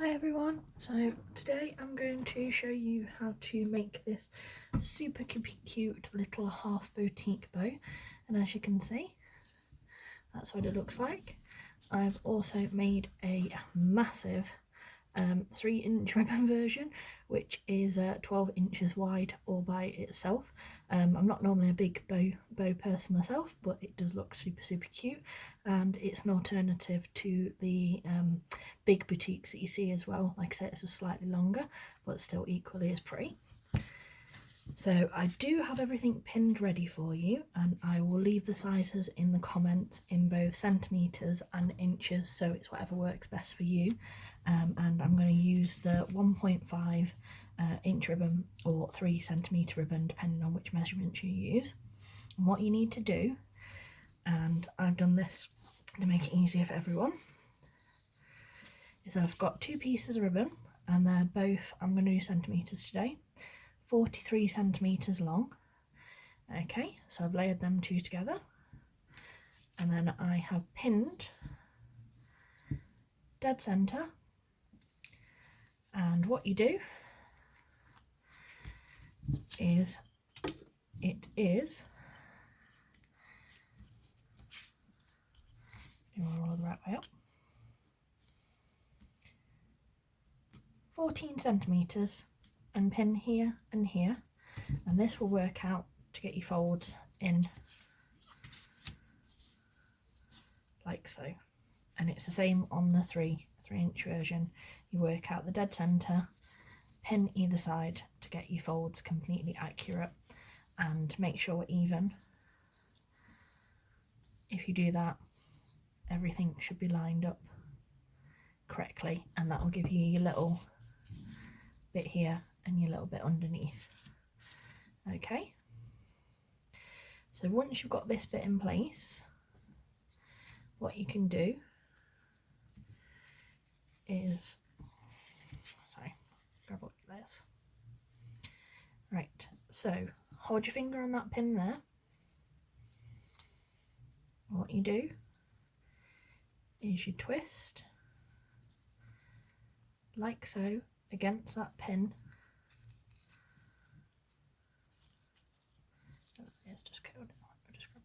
Hi everyone, so today I'm going to show you how to make this super cute little half boutique bow, and as you can see that's what it looks like. I've also made a massive 3-inch ribbon version, which is 12 inches wide all by itself. I'm not normally a big bow person myself, but it does look super cute, and it's an alternative to the big boutiques that you see as well. Like I said, it's just slightly longer but still equally as pretty. So I do have everything pinned ready for you, and I will leave the sizes in the comments in both centimetres and inches, so it's whatever works best for you. And I'm going to use the 1.5 inch ribbon or 3 centimetre ribbon, depending on which measurements you use. And what you need to do, and I've done this to make it easier for everyone, is I've got 2 pieces of ribbon, and they're both, I'm going to do centimetres today, 43 centimetres long. Okay, so I've layered them 2 together, and then I have pinned dead centre. And what you do is you want to roll the right way up, 14 centimetres, and pin here and here, and this will work out to get your folds in like so. And it's the same on the 3-inch version. You work out the dead centre, pin either side to get your folds completely accurate and make sure we're even. If you do that, everything should be lined up correctly, and that will give you your little bit here and your little bit underneath. Okay, so once you've got this bit in place, what you can do is, grab up this. Right, so hold your finger on that pin there. What you do is you twist like so against that pin. It's just covered. Just grab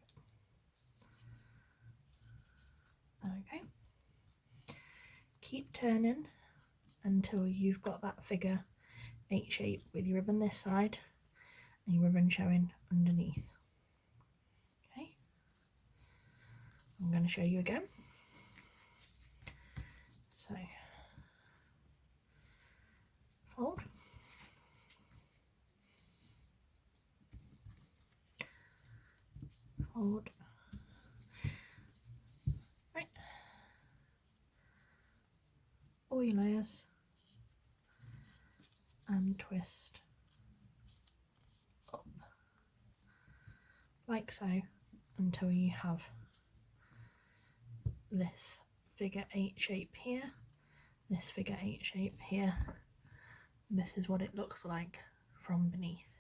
it. Okay. Keep turning until you've got that figure 8 shape with your ribbon this side and your ribbon showing underneath. Okay. I'm going to show you again. So fold, fold, right, all your layers, and twist up like so until you have this figure 8 shape here, this figure 8 shape here. This is what it looks like from beneath.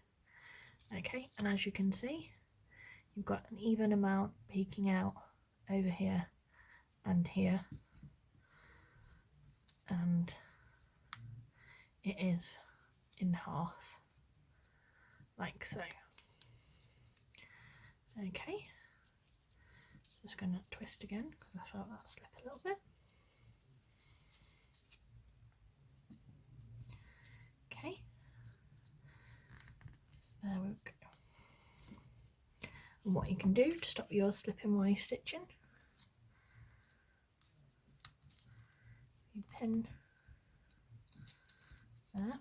Okay, and as you can see, you've got an even amount peeking out over here and here, and it is in half like so. Okay, just going to twist again because I felt that slip a little bit. Okay, so there we go. And what you can do to stop yours slipping while you're stitching, you pin there,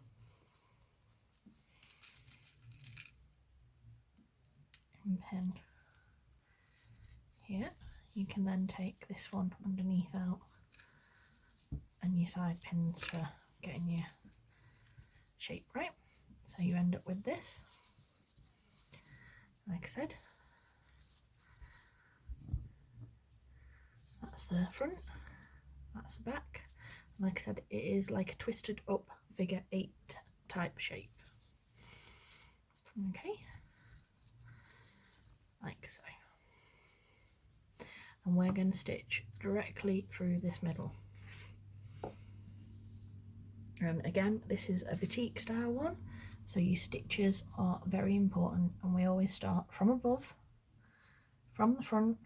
and pin here. You can then take this one underneath out and your side pins for getting your shape right. So you end up with this. Like I said, that's the front, that's the back. Like I said, it is like a twisted up figure 8 type shape. Okay, like so. And we're going to stitch directly through this middle. And again, this is a batik style one, so your stitches are very important, and we always start from above, from the front,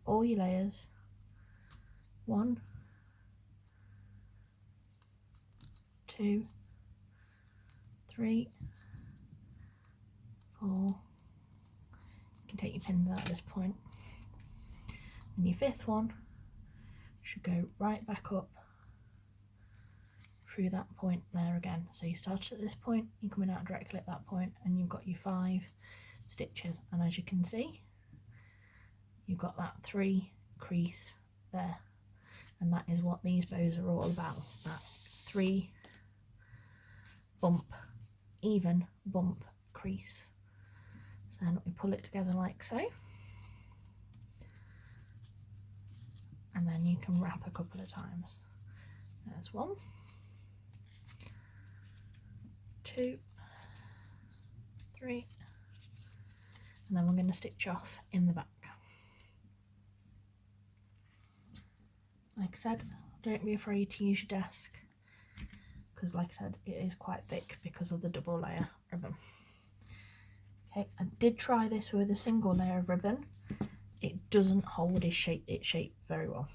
all your layers. 1, 2, 3, 4. You can take your pins out at this point. And your 5th one should go right back up through that point there again. So you started at this point, you're coming out directly at that point, and you've got your 5 stitches. And as you can see, you've got that 3 crease there, and that is what these bows are all about, that 3 bump, even bump crease. So then we pull it together like so, and then you can wrap a couple of times. There's 1, 2, 3, and then we're going to stitch off in the back. Like I said, don't be afraid to use your desk, because like I said, it is quite thick because of the double layer ribbon. Okay, I did try this with a single layer of ribbon. It doesn't hold its shape very well.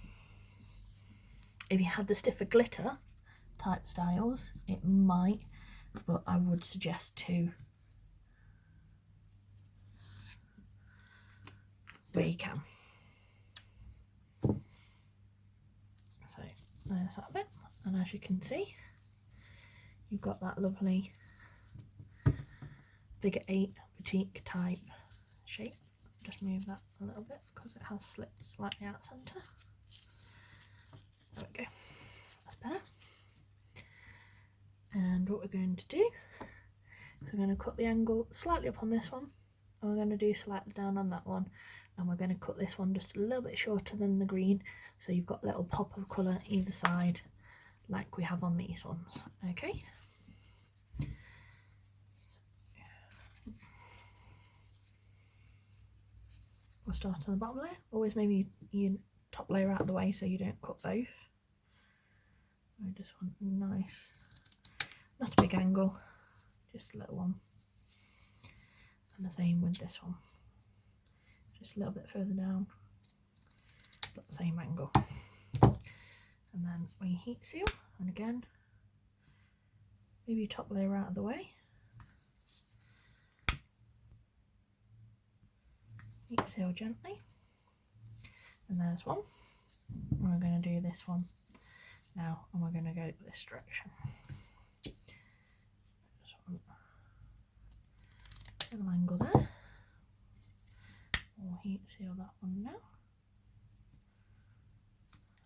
If you had the stiffer glitter type styles, it might, but I would suggest 2 where you can. So there's that bit, and as you can see, you've got that lovely figure 8 boutique type shape. Just move that a little bit because it has slipped slightly out centre. There we go, that's better. And what we're going to do is we're going to cut the angle slightly up on this one, and we're going to do slightly down on that one, and we're going to cut this one just a little bit shorter than the green, so you've got a little pop of colour either side like we have on these ones. Okay, we'll start on the bottom layer. Always maybe your top layer out of the way so you don't cut both. I just want a nice, not a big angle, just a little one. And the same with this one, just a little bit further down, but the same angle. And then we heat seal, and again, move your top layer out of the way. Heat seal gently, and there's one. And we're going to do this one now, and we're going to go this direction. Just one little angle there. We'll heat seal that one now.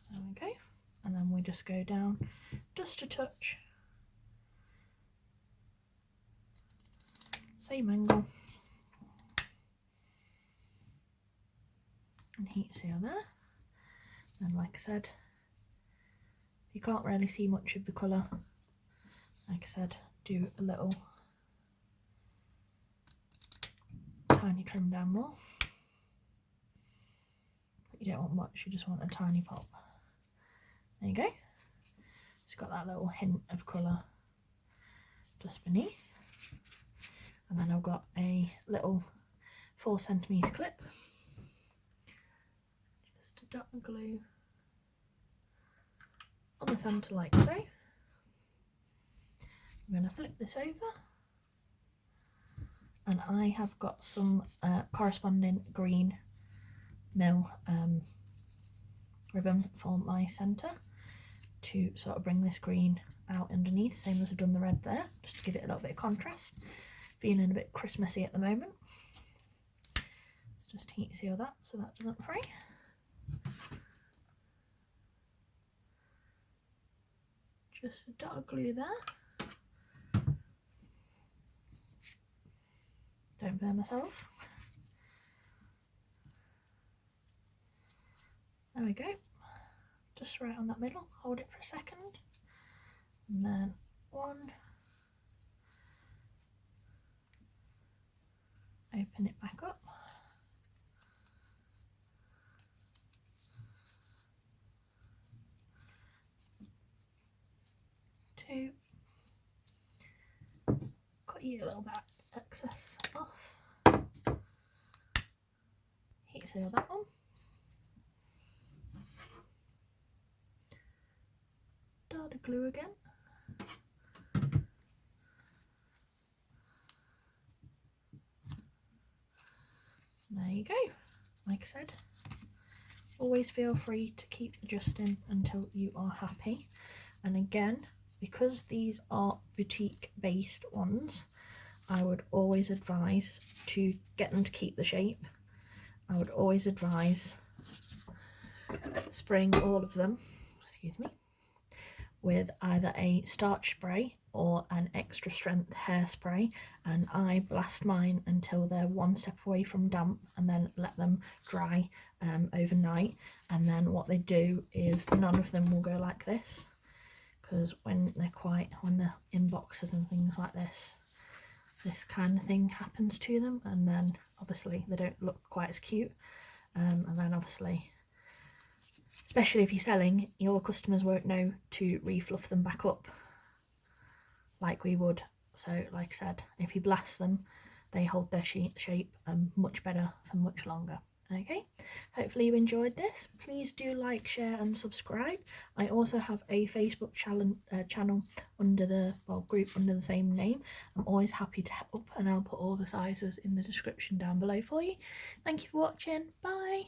There we go. And then we just go down just a touch. Same angle. And heat seal there. And like I said, you can't really see much of the colour. Like I said, do a little tiny trim down more. But you don't want much, you just want a tiny pop. There you go. It's got that little hint of colour just beneath. And then I've got a little 4cm clip. Just a dot of glue on the centre like so. I'm going to flip this over, and I have got some corresponding green mill ribbon for my centre to sort of bring this green out underneath, same as I've done the red there, just to give it a little bit of contrast. Feeling a bit Christmassy at the moment. Let's just heat seal that so that doesn't fray. Just a dot of glue there. Don't burn myself. There we go. Just right on that middle. Hold it for a second. And then 1. Open it back up. the little bit excess off. Heat seal that one. Darda glue again. There you go. Like I said, always feel free to keep adjusting until you are happy. And again, because these are boutique based ones, I would always advise to get them to keep the shape. I would always advise spraying all of them, excuse me, with either a starch spray or an extra strength hairspray, and I blast mine until they're one step away from damp and then let them dry overnight. And then what they do is none of them will go like this, because when they're in boxes and things like this kind of thing happens to them, and then obviously they don't look quite as cute. And then obviously, especially if you're selling, your customers won't know to refluff them back up like we would. So like I said, if you blast them, they hold their shape much better for much longer. Okay, hopefully you enjoyed this. Please do like, share and subscribe. I also have a Facebook channel under the group under the same name. I'm always happy to help, and I'll put all the sizes in the description down below for you. Thank you for watching. Bye.